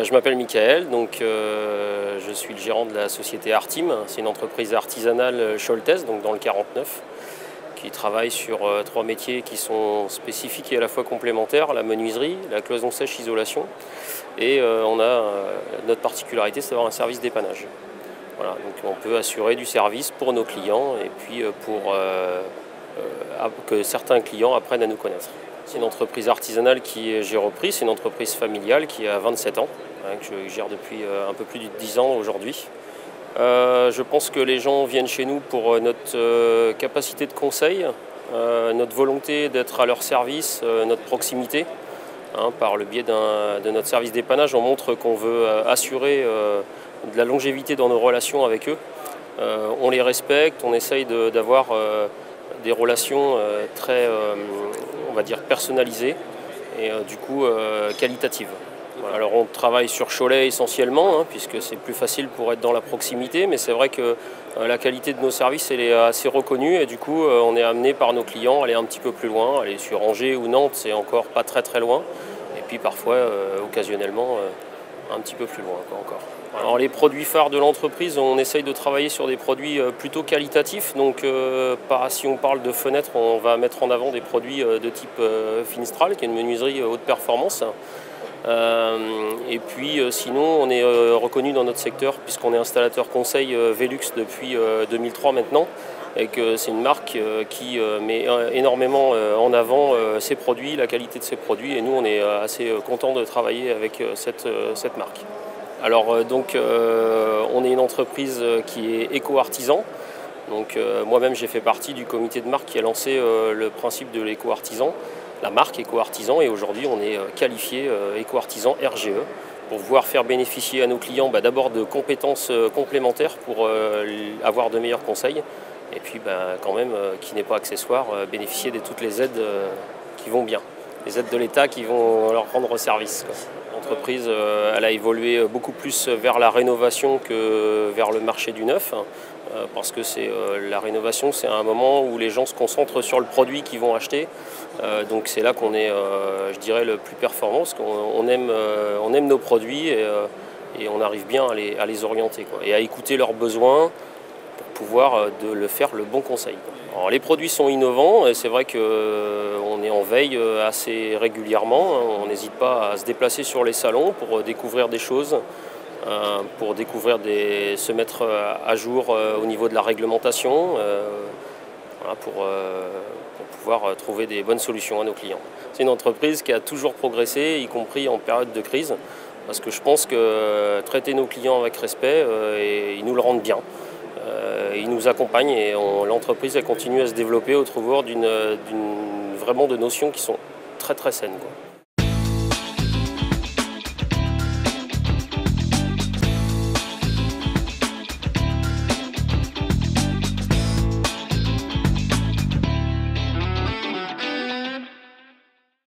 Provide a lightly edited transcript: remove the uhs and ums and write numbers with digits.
Je m'appelle Michael, je suis le gérant de la société Artim. C'est une entreprise artisanale choltaise, donc dans le 49, qui travaille sur trois métiers qui sont spécifiques et à la fois complémentaires: la menuiserie, la cloison sèche, isolation. Et notre particularité, c'est d'avoir un service dépannage. Voilà, donc on peut assurer du service pour nos clients et puis que certains clients apprennent à nous connaître. C'est une entreprise artisanale que j'ai repris, c'est une entreprise familiale qui a 27 ans, que je gère depuis un peu plus de 10 ans aujourd'hui. Je pense que les gens viennent chez nous pour notre capacité de conseil, notre volonté d'être à leur service, notre proximité. Par le biais de notre service dépannage, on montre qu'on veut assurer de la longévité dans nos relations avec eux. On les respecte, on essaye d'avoir des relations très, on va dire, personnalisées et qualitatives. Voilà. Alors on travaille sur Cholet essentiellement, puisque c'est plus facile pour être dans la proximité, mais c'est vrai que la qualité de nos services elle est assez reconnue et du coup on est amené par nos clients à aller un petit peu plus loin, aller sur Angers ou Nantes, c'est encore pas très loin, et puis parfois occasionnellement un petit peu plus loin encore. Alors les produits phares de l'entreprise, on essaye de travailler sur des produits plutôt qualitatifs. Donc si on parle de fenêtres, on va mettre en avant des produits de type Finstral, qui est une menuiserie haute performance. Sinon, on est reconnu dans notre secteur puisqu'on est installateur conseil Velux depuis 2003 maintenant, et que c'est une marque qui met énormément en avant ses produits, la qualité de ses produits, et nous on est assez contents de travailler avec cette marque. Alors on est une entreprise qui est éco-artisan. Moi-même j'ai fait partie du comité de marque qui a lancé le principe de l'éco-artisan, la marque éco-artisan, et aujourd'hui on est qualifié éco-artisan RGE pour pouvoir faire bénéficier à nos clients d'abord de compétences complémentaires pour avoir de meilleurs conseils, et puis quand même, qui n'est pas accessoire, bénéficier de toutes les aides qui vont bien, les aides de l'État qui vont leur rendre service, quoi. L'entreprise elle a évolué beaucoup plus vers la rénovation que vers le marché du neuf, parce que la rénovation, c'est un moment où les gens se concentrent sur le produit qu'ils vont acheter. Donc c'est là qu'on est, je dirais, le plus performant, parce qu'on aime nos produits et on arrive bien à les orienter, quoi, et à écouter leurs besoins pour pouvoir le faire le bon conseil, quoi. Alors, les produits sont innovants et c'est vrai qu'on est en veille assez régulièrement. On n'hésite pas à se déplacer sur les salons pour découvrir des choses, pour se mettre à jour au niveau de la réglementation, voilà, pour pouvoir trouver des bonnes solutions à nos clients. C'est une entreprise qui a toujours progressé, y compris en période de crise, parce que je pense que traiter nos clients avec respect, ils nous le rendent bien. Ils nous accompagnent et l'entreprise continue à se développer autour vraiment de notions qui sont très saines, quoi.